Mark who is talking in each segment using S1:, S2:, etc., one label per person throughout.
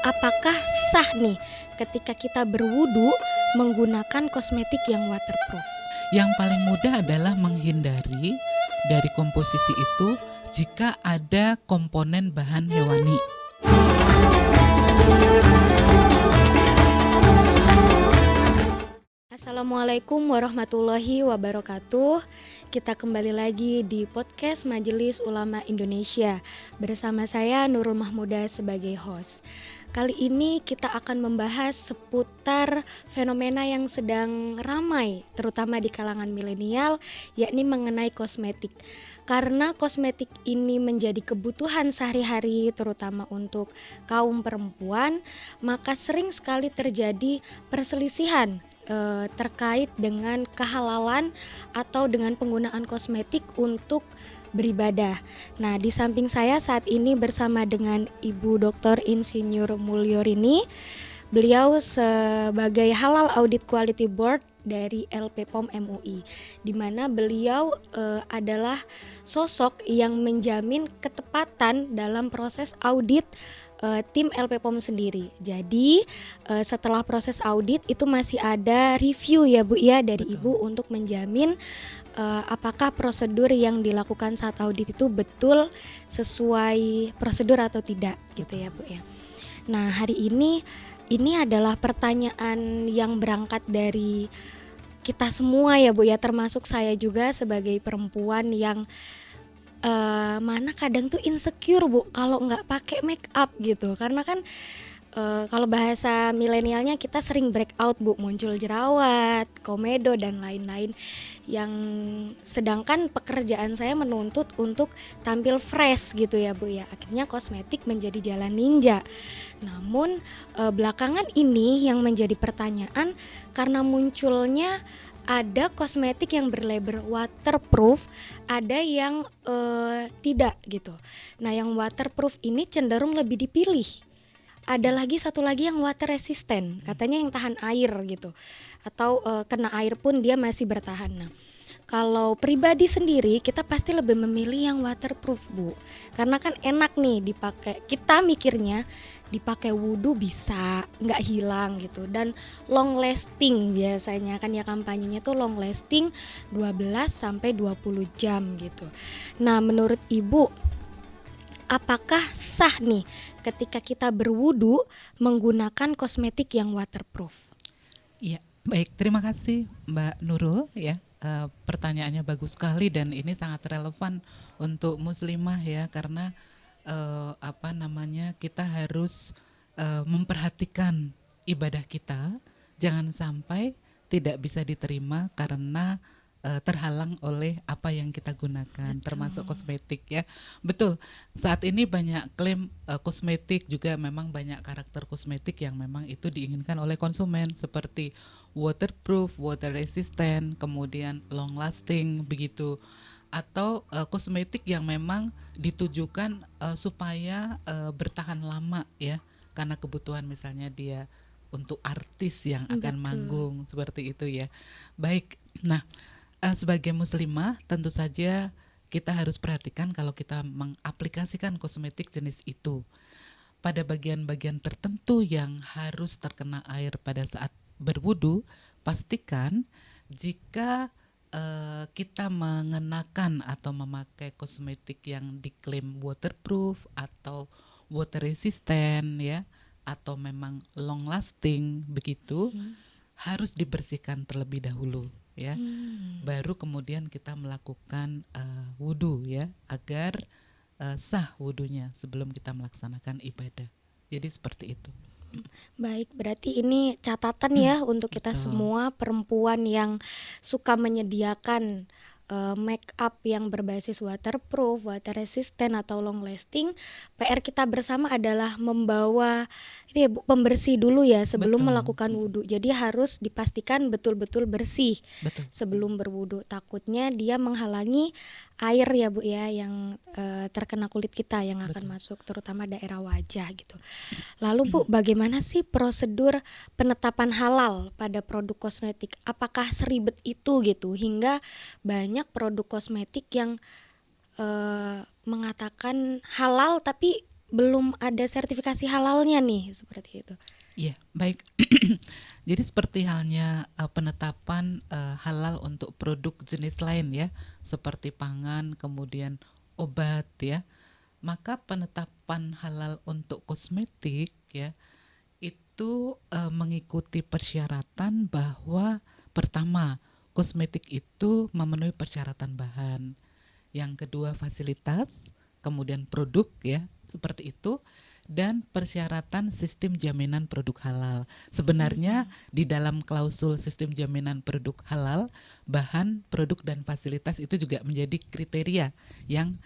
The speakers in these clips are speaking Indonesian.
S1: Apakah sah nih ketika kita berwudu menggunakan kosmetik yang waterproof?
S2: Yang paling mudah adalah menghindari dari komposisi itu jika ada komponen bahan hewani.
S1: Assalamualaikum warahmatullahi wabarakatuh. Kita kembali lagi di podcast Majelis Ulama Indonesia bersama saya Nurul Mahmuda sebagai host. Kali ini kita akan membahas seputar fenomena yang sedang ramai terutama di kalangan milenial, yakni mengenai kosmetik. Karena kosmetik ini menjadi kebutuhan sehari-hari terutama untuk kaum perempuan, maka sering sekali terjadi perselisihan terkait dengan kehalalan atau dengan penggunaan kosmetik untuk beribadah. Nah, di samping saya saat ini bersama dengan Ibu Dr. Insinyur Mulyorini. Beliau sebagai Halal Audit Quality Board dari LPPOM MUI, di mana beliau adalah sosok yang menjamin ketepatan dalam proses audit tim LPPOM sendiri. Jadi setelah proses audit itu masih ada review ya Bu ya dari
S2: Betul.
S1: Ibu untuk menjamin apakah prosedur yang dilakukan saat audit itu betul sesuai prosedur atau tidak gitu ya Bu ya. Nah, hari ini adalah pertanyaan yang berangkat dari kita semua ya Bu ya, termasuk saya juga sebagai perempuan yang mana kadang tuh insecure Bu kalau nggak pakai make up gitu, karena kan kalau bahasa milenialnya kita sering breakout Bu, muncul jerawat, komedo dan lain-lain, yang sedangkan pekerjaan saya menuntut untuk tampil fresh gitu ya Bu ya, akhirnya kosmetik menjadi jalan ninja. Namun belakangan ini yang menjadi pertanyaan karena munculnya ada kosmetik yang berlabel waterproof, ada yang tidak gitu. Nah, yang waterproof ini cenderung lebih dipilih. Ada lagi satu lagi yang water resistant, katanya yang tahan air gitu. Atau kena air pun dia masih bertahan. Nah, kalau pribadi sendiri kita pasti lebih memilih yang waterproof Bu. Karena kan enak nih dipakai. Kita mikirnya dipakai wudu bisa nggak hilang gitu, dan long lasting biasanya kan ya, kampanyenya tuh long lasting 12 sampai 20 jam gitu. Nah, menurut Ibu apakah sah nih ketika kita berwudu menggunakan kosmetik yang waterproof?
S2: Iya, baik. Terima kasih Mbak Nurul ya. Pertanyaannya bagus sekali dan ini sangat relevan untuk muslimah ya, karena kita harus memperhatikan ibadah kita, jangan sampai tidak bisa diterima karena terhalang oleh apa yang kita gunakan. Betul. Termasuk kosmetik ya. Betul, saat ini banyak klaim kosmetik, juga memang banyak karakter kosmetik yang memang itu diinginkan oleh konsumen, seperti waterproof, water resistant, kemudian long lasting begitu, atau kosmetik yang memang ditujukan supaya bertahan lama ya, karena kebutuhan misalnya dia untuk artis yang akan
S1: Betul.
S2: manggung seperti itu ya. Baik, nah sebagai muslimah tentu saja kita harus perhatikan kalau kita mengaplikasikan kosmetik jenis itu pada bagian-bagian tertentu yang harus terkena air pada saat berwudu. Pastikan jika kita mengenakan atau memakai kosmetik yang diklaim waterproof atau water resistant ya, atau memang long lasting begitu, harus dibersihkan terlebih dahulu ya. Baru kemudian kita melakukan wudu ya, agar sah wudunya sebelum kita melaksanakan ibadah. Jadi seperti itu.
S1: Baik, berarti ini catatan ya untuk kita
S2: Betul.
S1: semua perempuan yang suka menyediakan make up yang berbasis waterproof, water resistant atau long lasting. PR kita bersama adalah membawa ini ya Bu, pembersih dulu ya sebelum
S2: Betul.
S1: melakukan wudu. Jadi harus dipastikan betul-betul bersih
S2: Betul.
S1: sebelum berwudu. Takutnya dia menghalangi air ya Bu ya, yang terkena kulit kita yang akan
S2: Betul.
S1: masuk terutama daerah wajah gitu. Lalu Bu, bagaimana sih prosedur penetapan halal pada produk kosmetik? Apakah seribet itu gitu hingga banyak produk kosmetik yang mengatakan halal tapi belum ada sertifikasi halalnya nih, seperti itu.
S2: Iya, baik. Jadi seperti halnya penetapan halal untuk produk jenis lain ya, seperti pangan, kemudian obat ya. Maka penetapan halal untuk kosmetik ya, itu mengikuti persyaratan bahwa pertama, kosmetik itu memenuhi persyaratan bahan. Yang kedua fasilitas, kemudian produk ya, seperti itu, dan persyaratan sistem jaminan produk halal. Sebenarnya di dalam klausul sistem jaminan produk halal, bahan, produk dan fasilitas itu juga menjadi kriteria yang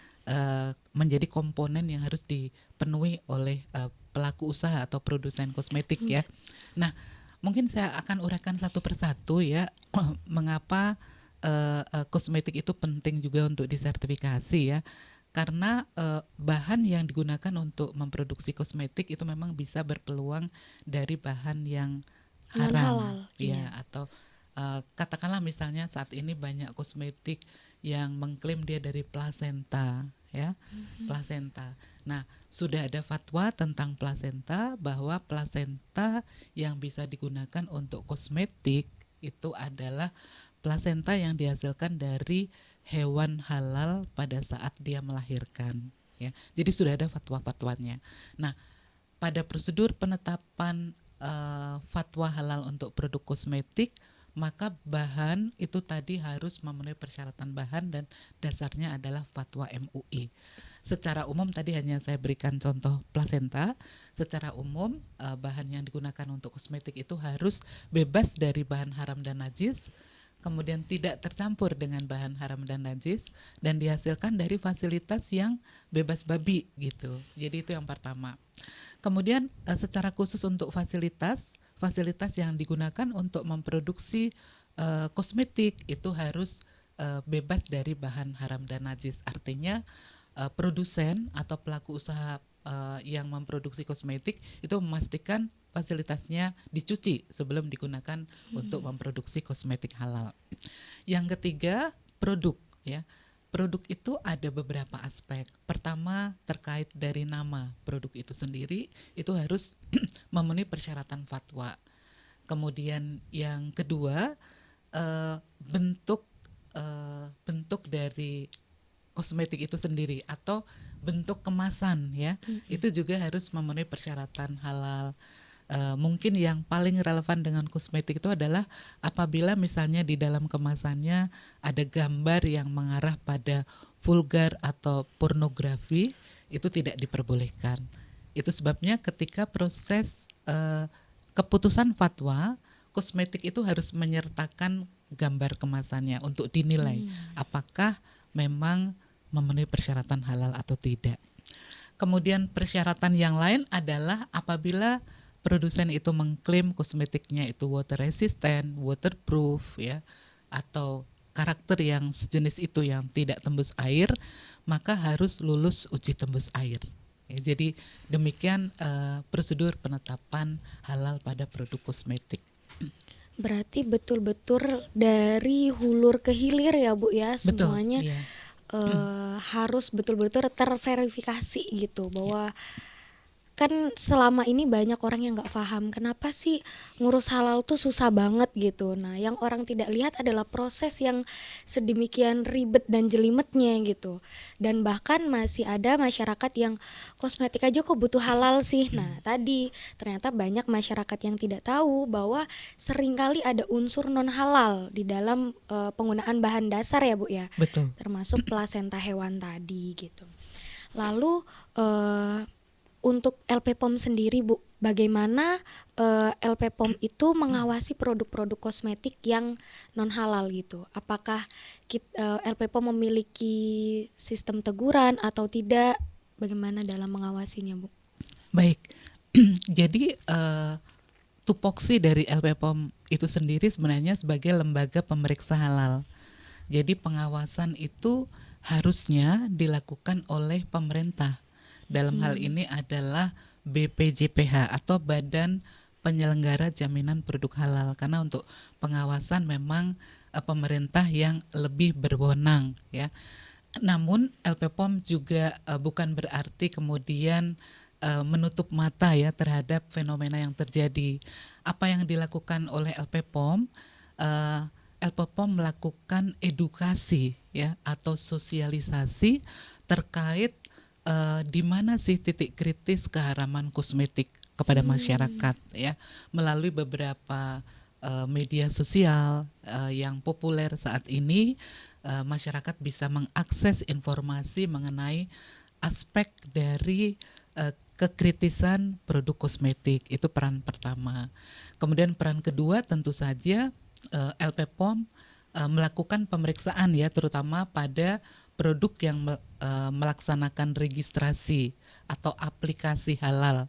S2: menjadi komponen yang harus dipenuhi oleh pelaku usaha atau produsen kosmetik ya. Nah, mungkin saya akan uraikan satu persatu ya mengapa kosmetik itu penting juga untuk disertifikasi ya, karena bahan yang digunakan untuk memproduksi kosmetik itu memang bisa berpeluang dari bahan yang
S1: Non
S2: haram
S1: halal,
S2: ya,
S1: iya.
S2: atau katakanlah misalnya saat ini banyak kosmetik yang mengklaim dia dari plasenta ya, plasenta. Nah, sudah ada fatwa tentang plasenta bahwa plasenta yang bisa digunakan untuk kosmetik itu adalah plasenta yang dihasilkan dari hewan halal pada saat dia melahirkan ya. Jadi sudah ada fatwa-fatwanya. Nah, pada prosedur penetapan fatwa halal untuk produk kosmetik, maka bahan itu tadi harus memenuhi persyaratan bahan dan dasarnya adalah fatwa MUI. Secara umum tadi hanya saya berikan contoh plasenta. Secara umum bahan yang digunakan untuk kosmetik itu harus bebas dari bahan haram dan najis, kemudian tidak tercampur dengan bahan haram dan najis, dan dihasilkan dari fasilitas yang bebas babi gitu. Jadi itu yang pertama. Kemudian secara khusus untuk fasilitas yang digunakan untuk memproduksi kosmetik itu harus bebas dari bahan haram dan najis. Artinya produsen atau pelaku usaha yang memproduksi kosmetik itu memastikan fasilitasnya dicuci sebelum digunakan untuk memproduksi kosmetik halal. Yang ketiga, produk ya. Produk itu ada beberapa aspek. Pertama, terkait dari nama produk itu sendiri, itu harus memenuhi persyaratan fatwa. Kemudian yang kedua, bentuk bentuk dari kosmetik itu sendiri atau bentuk kemasan ya, itu juga harus memenuhi persyaratan halal. Mungkin yang paling relevan dengan kosmetik itu adalah apabila misalnya di dalam kemasannya ada gambar yang mengarah pada vulgar atau pornografi, itu tidak diperbolehkan. Itu sebabnya ketika proses keputusan fatwa, kosmetik itu harus menyertakan gambar kemasannya untuk dinilai apakah memang memenuhi persyaratan halal atau tidak. Kemudian persyaratan yang lain adalah apabila produsen itu mengklaim kosmetiknya itu water resistant, waterproof ya, atau karakter yang sejenis itu yang tidak tembus air, maka harus lulus uji tembus air. Ya, jadi demikian prosedur penetapan halal pada produk kosmetik.
S1: Berarti betul-betul dari hulur ke hilir ya Bu ya,
S2: Betul,
S1: semuanya
S2: iya.
S1: harus betul-betul terverifikasi gitu, bahwa kan selama ini banyak orang yang nggak paham kenapa sih ngurus halal tuh susah banget gitu. Nah, yang orang tidak lihat adalah proses yang sedemikian ribet dan jelimetnya gitu. Dan bahkan masih ada masyarakat yang kosmetik aja kok butuh halal sih. Nah, tadi ternyata banyak masyarakat yang tidak tahu bahwa seringkali ada unsur non halal di dalam penggunaan bahan dasar ya Bu ya,
S2: Betul.
S1: termasuk plasenta hewan tadi gitu. Lalu untuk LP POM sendiri Bu, bagaimana LP POM itu mengawasi produk-produk kosmetik yang non halal gitu? Apakah LP POM memiliki sistem teguran atau tidak? Bagaimana dalam mengawasinya Bu?
S2: Baik, jadi tupoksi dari LP POM itu sendiri sebenarnya sebagai lembaga pemeriksa halal. Jadi pengawasan itu harusnya dilakukan oleh pemerintah. Dalam hal ini adalah BPJPH atau Badan Penyelenggara Jaminan Produk Halal, karena untuk pengawasan memang pemerintah yang lebih berwenang ya. Namun LP POM juga bukan berarti kemudian menutup mata ya terhadap fenomena yang terjadi. Apa yang dilakukan oleh LP POM? eh, LP POM melakukan edukasi ya atau sosialisasi terkait di mana sih titik kritis keharaman kosmetik kepada masyarakat ya, melalui beberapa media sosial yang populer saat ini. Masyarakat bisa mengakses informasi mengenai aspek dari kekritisan produk kosmetik. Itu peran pertama. Kemudian peran kedua tentu saja LP POM melakukan pemeriksaan ya, terutama pada produk yang melaksanakan registrasi atau aplikasi halal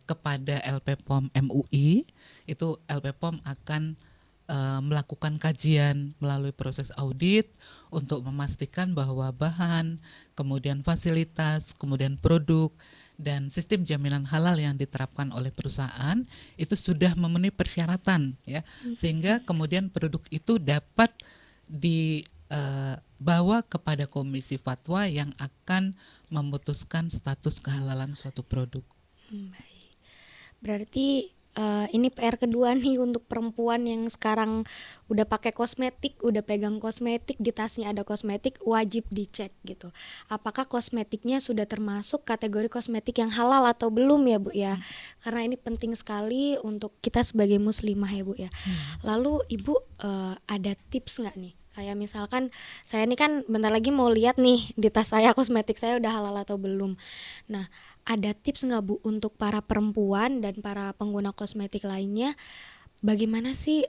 S2: kepada LP POM MUI. Itu LP POM akan melakukan kajian melalui proses audit untuk memastikan bahwa bahan, kemudian fasilitas, kemudian produk, dan sistem jaminan halal yang diterapkan oleh perusahaan itu sudah memenuhi persyaratan ya, sehingga kemudian produk itu dapat dibawa kepada komisi fatwa yang akan memutuskan status kehalalan suatu produk.
S1: Baik. Berarti ini PR kedua nih untuk perempuan yang sekarang udah pakai kosmetik, udah pegang kosmetik, di tasnya ada kosmetik, wajib dicek gitu. Apakah kosmetiknya sudah termasuk kategori kosmetik yang halal atau belum ya Bu ya? Karena ini penting sekali untuk kita sebagai muslimah ya Bu ya. Lalu Ibu ada tips nggak nih? Kayak misalkan saya ini kan bentar lagi mau lihat nih di tas saya kosmetik saya udah halal atau belum. Nah, ada tips nggak Bu untuk para perempuan dan para pengguna kosmetik lainnya, bagaimana sih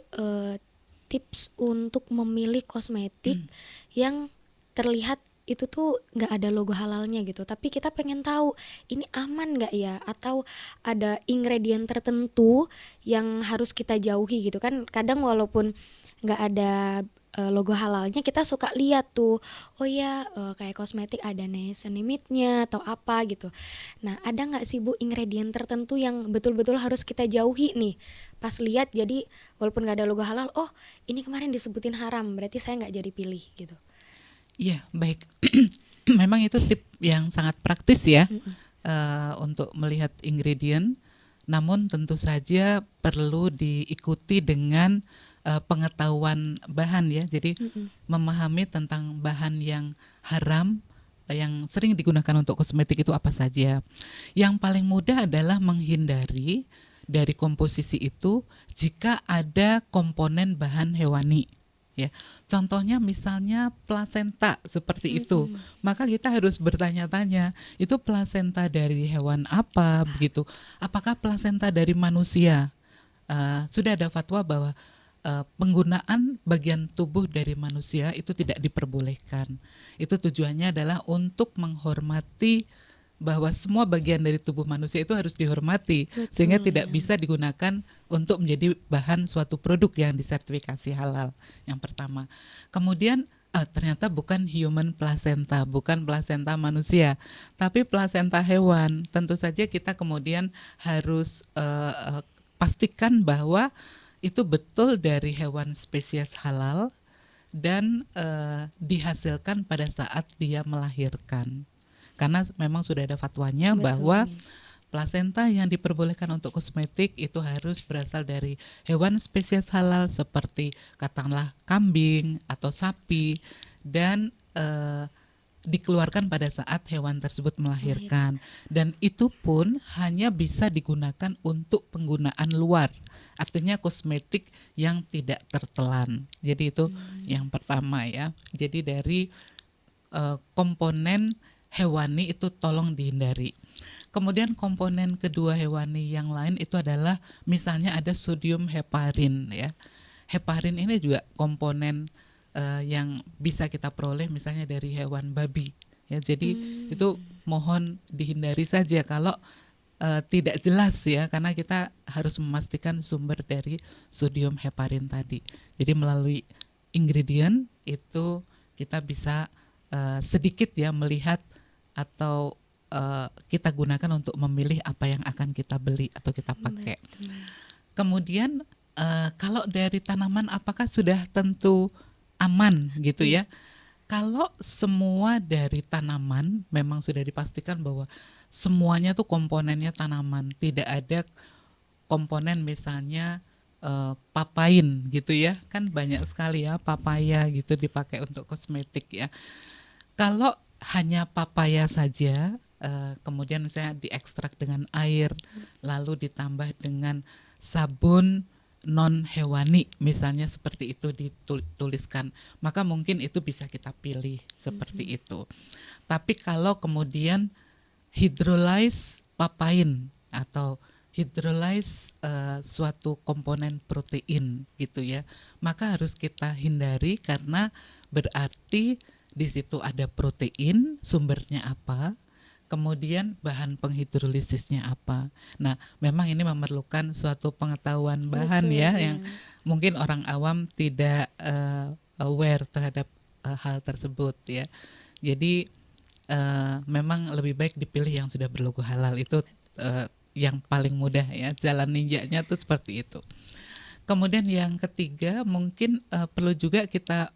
S1: tips untuk memilih kosmetik yang terlihat itu tuh nggak ada logo halalnya gitu, tapi kita pengen tahu ini aman nggak ya, atau ada ingredient tertentu yang harus kita jauhi gitu kan. Kadang walaupun nggak ada logo halalnya, kita suka lihat tuh, oh ya kayak kosmetik ada niacinamide-nya atau apa gitu. Nah, ada nggak sih Bu ingredient tertentu yang betul-betul harus kita jauhi nih pas lihat, jadi walaupun nggak ada logo halal, oh ini kemarin disebutin haram, berarti saya nggak jadi pilih gitu.
S2: Iya, baik. Memang itu tip yang sangat praktis ya untuk melihat ingredient. Namun tentu saja perlu diikuti dengan pengetahuan bahan ya. Jadi memahami tentang bahan yang haram yang sering digunakan untuk kosmetik itu apa saja. Yang paling mudah adalah menghindari dari komposisi itu jika ada komponen bahan hewani. Ya, contohnya misalnya plasenta seperti itu, maka kita harus bertanya-tanya, itu plasenta dari hewan apa begitu? Apakah plasenta dari manusia? Sudah ada fatwa bahwa penggunaan bagian tubuh dari manusia itu tidak diperbolehkan. Itu tujuannya adalah untuk menghormati bahwa semua bagian dari tubuh manusia itu harus dihormati.
S1: Betul,
S2: sehingga tidak
S1: ya.
S2: bisa digunakan untuk menjadi bahan suatu produk yang disertifikasi halal. Yang pertama. Kemudian ternyata bukan human placenta, bukan plasenta manusia, tapi plasenta hewan. Tentu saja kita kemudian harus pastikan bahwa itu betul dari hewan spesies halal dan dihasilkan pada saat dia melahirkan. Karena memang sudah ada fatwanya bahwa plasenta yang diperbolehkan untuk kosmetik itu harus berasal dari hewan spesies halal seperti katakanlah kambing atau sapi, dan dikeluarkan pada saat hewan tersebut melahirkan. Dan itu pun hanya bisa digunakan untuk penggunaan luar, artinya kosmetik yang tidak tertelan. Jadi itu yang pertama ya. Jadi dari komponen hewani itu tolong dihindari. Kemudian komponen kedua hewani yang lain itu adalah misalnya ada sodium heparin ya. Heparin ini juga komponen yang bisa kita peroleh misalnya dari hewan babi ya. Jadi itu mohon dihindari saja kalau tidak jelas ya, karena kita harus memastikan sumber dari sodium heparin tadi. Jadi melalui ingredient itu kita bisa sedikit ya melihat atau kita gunakan untuk memilih apa yang akan kita beli atau kita pakai. Kemudian kalau dari tanaman apakah sudah tentu aman gitu ya? Kalau semua dari tanaman memang sudah dipastikan bahwa semuanya tuh komponennya tanaman, tidak ada komponen misalnya papain gitu ya, kan banyak sekali ya papaya gitu dipakai untuk kosmetik ya. Kalau hanya papaya saja, kemudian misalnya diekstrak dengan air, lalu ditambah dengan sabun non hewani, misalnya seperti itu dituliskan, maka mungkin itu bisa kita pilih seperti itu. Tapi kalau kemudian hydrolyze papain atau hydrolyze suatu komponen protein gitu ya, maka harus kita hindari karena berarti di situ ada protein, sumbernya apa, kemudian bahan penghidrolisisnya apa. Nah, memang ini memerlukan suatu pengetahuan bahan
S1: Betul,
S2: ya,
S1: iya.
S2: yang mungkin orang awam tidak aware terhadap hal tersebut ya. Jadi memang lebih baik dipilih yang sudah berlogo halal, itu yang paling mudah ya, jalan ninjanya tuh seperti itu. Kemudian yang ketiga mungkin perlu juga kita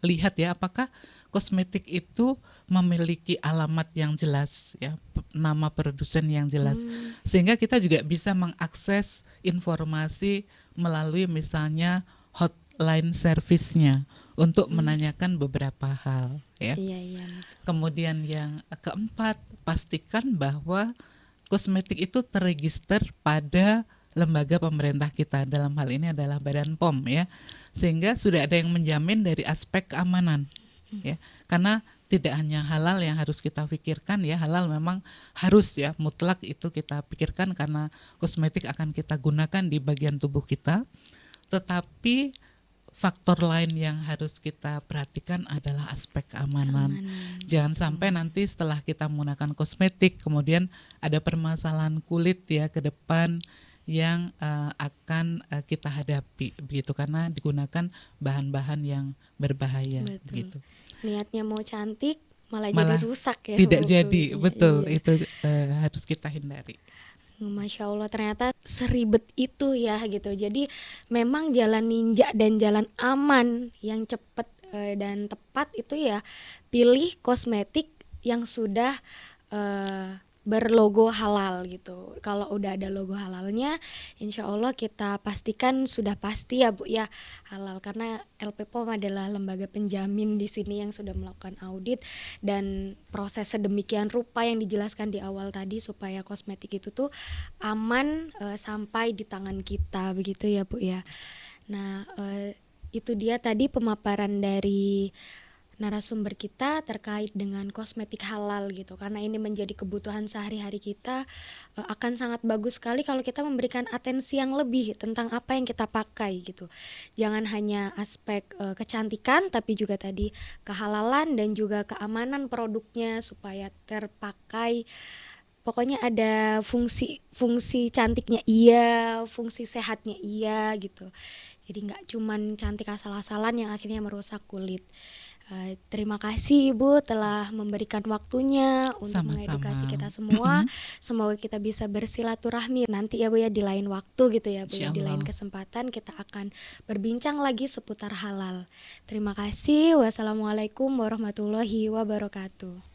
S2: lihat ya, apakah kosmetik itu memiliki alamat yang jelas ya, nama produsen yang jelas, sehingga kita juga bisa mengakses informasi melalui misalnya hotline service-nya untuk menanyakan beberapa hal ya.
S1: Iya, iya.
S2: Kemudian yang keempat, pastikan bahwa kosmetik itu terregister pada lembaga pemerintah kita, dalam hal ini adalah Badan POM ya, sehingga sudah ada yang menjamin dari aspek keamanan ya, karena tidak hanya halal yang harus kita pikirkan ya, halal memang harus ya, mutlak itu kita pikirkan karena kosmetik akan kita gunakan di bagian tubuh kita, tetapi faktor lain yang harus kita perhatikan adalah aspek keamanan. Jangan sampai nanti setelah kita menggunakan kosmetik kemudian ada permasalahan kulit ya ke depan yang akan kita hadapi begitu, karena digunakan bahan-bahan yang berbahaya.
S1: Betul.
S2: Begitu.
S1: Niatnya mau cantik malah
S2: Malah
S1: jadi rusak ya.
S2: tidak
S1: Bu.
S2: jadi,
S1: Iya,
S2: betul,
S1: iya.
S2: itu harus kita hindari.
S1: Masya Allah, ternyata seribet itu ya gitu. Jadi memang jalan ninja dan jalan aman yang cepat dan tepat itu ya pilih kosmetik yang sudah berlogo halal gitu. Kalau udah ada logo halalnya, insya Allah kita pastikan sudah pasti ya Bu ya halal, karena LP POM adalah lembaga penjamin di sini yang sudah melakukan audit dan proses sedemikian rupa yang dijelaskan di awal tadi supaya kosmetik itu tuh aman sampai di tangan kita begitu ya Bu ya. Nah itu dia tadi pemaparan dari narasumber kita terkait dengan kosmetik halal gitu, karena ini menjadi kebutuhan sehari-hari kita. Akan sangat bagus sekali kalau kita memberikan atensi yang lebih tentang apa yang kita pakai gitu. Jangan hanya aspek kecantikan, tapi juga tadi kehalalan dan juga keamanan produknya supaya terpakai. Pokoknya ada fungsi cantiknya iya, fungsi sehatnya iya gitu. Jadi nggak cuman cantik asal-asalan yang akhirnya merusak kulit. Terima kasih Ibu telah memberikan waktunya untuk mengedukasi
S2: Sama-sama.
S1: kita semua. Semoga kita bisa bersilaturahmi nanti ya Bu ya, di lain waktu gitu ya Bu ya, di lain
S2: Insyaallah.
S1: kesempatan kita akan berbincang lagi seputar halal. Terima kasih. Wassalamualaikum warahmatullahi wabarakatuh.